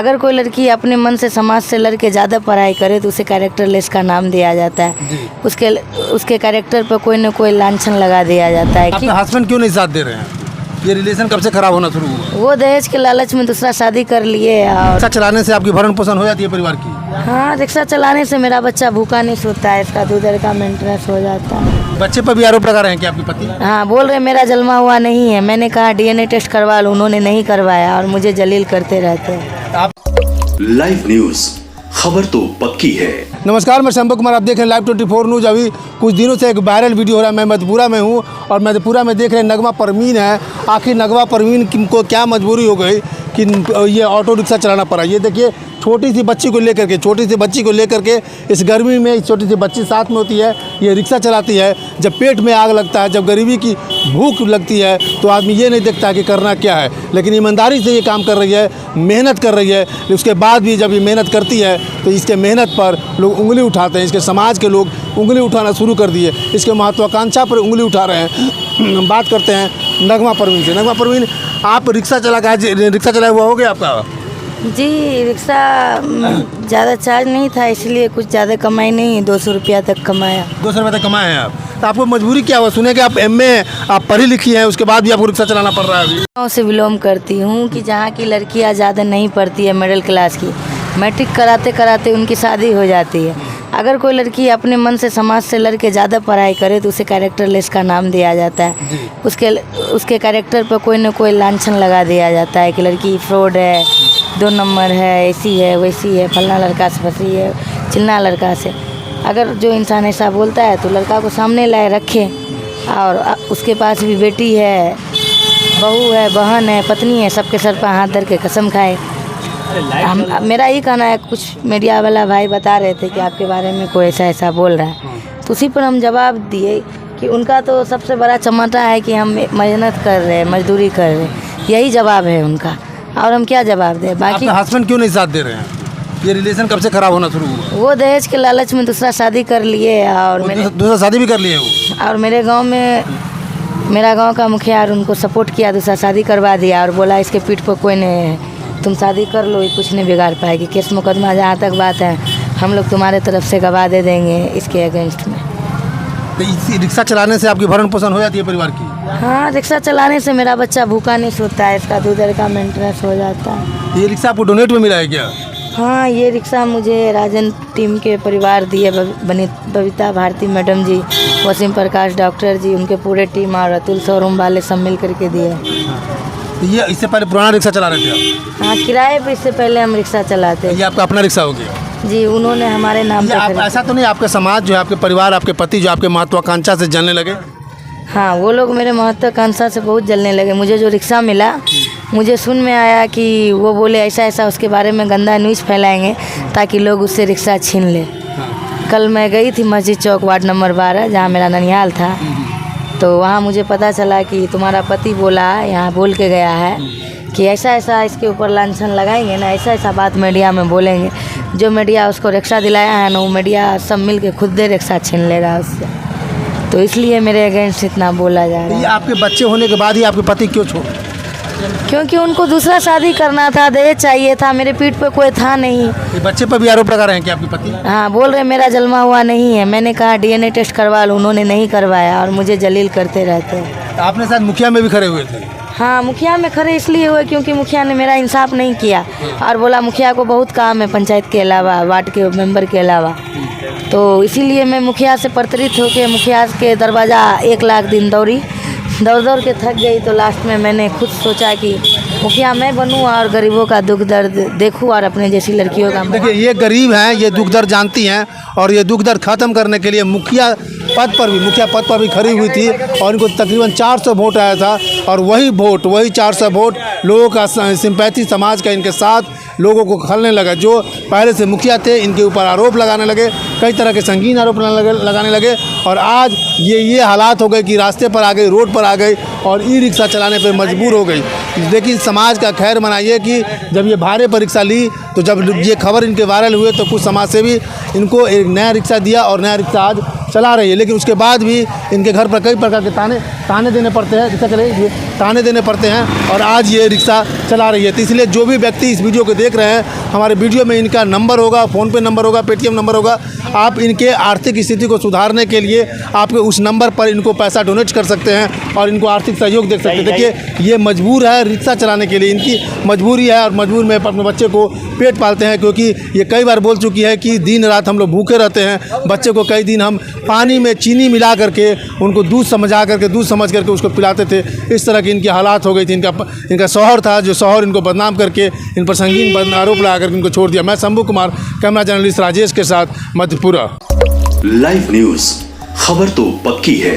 अगर कोई लड़की अपने मन से समाज से लड़के ज़्यादा पढ़ाई करे तो उसे कैरेक्टरलेस का नाम दिया जाता है। उसके कैरेक्टर पर कोई न कोई लांछन लगा दिया जाता है कि आपके हस्बैंड क्यों नहीं साथ दे रहे हैं? ये रिलेशन कब से खराब होना शुरू हुआ? वो दहेज के लालच में दूसरा शादी कर लिए। और रिक्शा चलाने से आपकी भरण पोषण हो जाती है परिवार की? हाँ, रिक्शा चलाने से मेरा बच्चा भूखा नहीं सोता है, इसका दूध का मेंटेनेंस हो जाता है। बच्चे पर भी आरोप लगा रहे हैं कि आपके पति? हाँ, बोल रहे मेरा जन्मा हुआ नहीं है। मैंने कहा डीएनए टेस्ट करवा लो, उन्होंने नहीं करवाया और मुझे जलील करते रहते हैं। आप लाइव न्यूज, खबर तो पक्की है। नमस्कार, मैं शंभू कुमार, आप देख रहे हैं लाइव 24 न्यूज़। अभी कुछ दिनों से एक वायरल वीडियो हो रहा है। मैं मधेपुरा में हूँ और मधेपुरा में देख रहे हैं नगमा परवीन है। आखिर नगमा परवीन को क्या मजबूरी हो गई कि ये ऑटो रिक्शा चलाना पड़ा? ये देखिए, छोटी सी बच्ची को लेकर के इस गर्मी में इस छोटी सी बच्ची साथ में होती है, ये रिक्शा चलाती है। जब पेट में आग लगता है, जब गरीबी की भूख लगती है तो आदमी ये नहीं देखता कि करना क्या है, लेकिन ईमानदारी से ये काम कर रही है, मेहनत कर रही है। उसके बाद भी जब ये मेहनत करती है तो इसके मेहनत पर लोग उंगली उठाते हैं। इसके समाज के लोग उंगली उठाना शुरू कर दिए, इसके महत्वाकांक्षा पर उंगली उठा रहे हैं। हम बात करते हैं नगमा परवीन से। नगमा परवीन, आप रिक्शा चलाया हुआ हो गया आपका? जी, रिक्शा ज़्यादा चार्ज नहीं था, इसलिए कुछ ज़्यादा कमाई नहीं, 200 रुपया तक कमाया। 200 रुपये तक कमाए हैं आप? तो आपको मजबूरी क्या हुआ? सुने कि आप एमए आप पढ़ी लिखी हैं, उसके बाद भी आपको रिक्शा चलाना पड़ रहा है अभी? गाँव से बिलोंग करती हूँ कि जहाँ की लड़कियाँ ज़्यादा नहीं पढ़ती है, मिडिल क्लास की, मैट्रिक कराते कराते उनकी शादी हो जाती है। अगर कोई लड़की अपने मन से समाज से लड़के ज़्यादा पढ़ाई करे तो उसे कैरेक्टरलेस का नाम दिया जाता है। उसके कैरेक्टर पर कोई न कोई लांछन लगा दिया जाता है कि लड़की फ्रॉड है, 2 नंबर है, ऐसी है वैसी है, फलना लड़का से फंसी है, चिल्ला लड़का से। अगर जो इंसान ऐसा बोलता है तो लड़का को सामने लाए रखे, और उसके पास भी बेटी है, बहू है, बहन है, पत्नी है, सबके सर पर हाथ धर के कसम खाए। मेरा ही कहना है, कुछ मीडिया वाला भाई बता रहे थे कि आपके बारे में कोई ऐसा बोल रहा है, तो उसी पर हम जवाब दिए कि उनका तो सबसे बड़ा चमटा है कि हम मेहनत कर रहे हैं, मजदूरी कर रहे हैं, यही जवाब है उनका, और हम क्या जवाब दें। बाकी आपके हस्बैंड क्यों नहीं साथ दे रहे हैं? ये रिलेशन कब से खराब होना शुरू हुआ? वो दहेज के लालच में दूसरा शादी कर लिए, और दूसरा शादी भी कर लिए वो? और मेरे गांव में मेरा गांव का मुखिया उनको सपोर्ट किया, दूसरा शादी करवा दिया और बोला इसके पीठ पर कोई नहीं है, तुम शादी कर लो, ये कुछ नहीं बिगाड़ पाएगी। केस मुकदमा जहाँ तक बात है, हम लोग तुम्हारे तरफ से गवाह दे देंगे इसके अगेंस्ट में। तो इसी रिक्शा चलाने से आपकी भरण पोषण हो जाती है परिवार की? हाँ, रिक्शा चलाने से मेरा बच्चा भूखा नहीं सोता है, इसका दूध का मेंटेनेंस हो जाता है। ये रिक्शा आपको डोनेट में मिला है क्या? हाँ, ये रिक्शा मुझे राजन टीम के परिवार दिए, बबीता भारती मैडम जी, वसीम प्रकाश डॉक्टर जी, उनके पूरे टीम और अतुल शोरूम वाले सब मिल करके दिए। तो ये इससे पहले पुराना रिक्शा चला रहे थे आप? हाँ, किराए पे इससे पहले हम रिक्शा चलाते। ये आपका अपना रिक्शा हो गया? जी, उन्होंने हमारे नाम पे आप ऐसा तो नहीं आपके समाज जो है, आपके परिवार, आपके पति जो आपके महत्वाकांक्षा से जलने लगे? हाँ, वो लोग मेरे महत्वाकांक्षा से बहुत जलने लगे। मुझे जो रिक्शा मिला, मुझे सुन में आया कि वो बोले ऐसा उसके बारे में गंदा न्यूज़ फैलाएंगे ताकि लोग उससे रिक्शा छीन ले। कल मैं गई थी मस्जिद चौक वार्ड नंबर 12, जहाँ मेरा ननिहाल था, तो वहाँ मुझे पता चला कि तुम्हारा पति बोला, यहाँ बोल के गया है कि ऐसा इसके ऊपर लांछन लगाएंगे ना, ऐसा बात मीडिया में बोलेंगे। जो मीडिया उसको रिक्शा दिलाया है ना, वो मीडिया सब मिल के खुद दे रिक्शा छीन ले रहा है उससे, तो इसलिए मेरे अगेंस्ट इतना बोला जा रहा है। ये आपके बच्चे होने के बाद ही आपके पति क्यों छोड़? क्योंकि उनको दूसरा शादी करना था, दहेज चाहिए था, मेरे पीठ पे कोई था नहीं। ये बच्चे पर भी आरोप लगा रहे हैं कि आपके पति? हाँ, बोल रहे मेरा जन्मा हुआ नहीं है। मैंने कहा डीएनए टेस्ट करवा लो, उन्होंने नहीं करवाया और मुझे जलील करते रहते हैं। आपने साथ मुखिया में भी खड़े हुए थे? हाँ, मुखिया में खड़े इसलिए हुए क्योंकि मुखिया ने मेरा इंसाफ नहीं किया और बोला मुखिया को बहुत काम है पंचायत के अलावा, वार्ड के मेंबर के अलावा, तो इसीलिए मैं मुखिया से प्रताड़ित होकर मुखिया के दरवाज़ा 1 लाख दिन दौड़ के थक गई। तो लास्ट में मैंने खुद सोचा कि मुखिया मैं बनूं और गरीबों का दुख दर्द देखूं और अपने जैसी लड़कियों का। देखिए, ये गरीब हैं, ये दुख दर्द जानती हैं, और ये दुख दर्द ख़त्म करने के लिए मुखिया पद पर भी खड़ी हुई थी, और इनको तकरीबन 400 वोट आया था, और वही 400 वोट लोगों का सिंपैथी समाज का इनके साथ लोगों को खलने लगा। जो पहले से मुखिया थे, इनके ऊपर आरोप लगाने लगे, कई तरह के संगीन आरोप लगाने लगे, और आज ये हालात हो गए कि रास्ते पर आ गई, रोड पर आ गई और ई रिक्शा चलाने पर मजबूर हो गई। लेकिन समाज का खैर मनाइए कि जब ये भाड़े पर रिक्शा ली, तो जब ये खबर इनके वायरल हुए तो कुछ समाज सेवी इनको एक नया रिक्शा दिया और नया रिक्शा आज चला रही है। लेकिन उसके बाद भी इनके घर पर कई प्रकार के ताने देने पड़ते हैं। रिक्शा चले ताने देने पड़ते हैं और आज ये रिक्शा चला रही है। तो इसलिए जो भी व्यक्ति इस वीडियो को देख रहे हैं, हमारे वीडियो में इनका नंबर होगा, फ़ोनपे नंबर होगा, पेटीएम नंबर होगा। आप इनके आर्थिक स्थिति को सुधारने के लिए आपके उस नंबर पर इनको पैसा डोनेट कर सकते हैं और इनको आर्थिक सहयोग दे सकते हैं। देखिए ये मजबूर है रिक्शा चलाने के लिए, इनकी मजबूरी है और मजबूर में अपने बच्चे को पेट पालते हैं, क्योंकि ये कई बार बोल चुकी है कि दिन रात हम लोग भूखे रहते हैं। बच्चे को कई दिन हम पानी में चीनी मिला करके उनको दूध समझ करके उसको पिलाते थे। इस तरह की इनकी हालात हो गई थी। इनका शौहर था, जो शौहर इनको बदनाम करके इन पर संगीन आरोप लगा करके इनको छोड़ दिया। मैं शंभू कुमार, कैमरा जर्नलिस्ट राजेश के साथ, मधेपुरा। लाइव न्यूज, खबर तो पक्की है।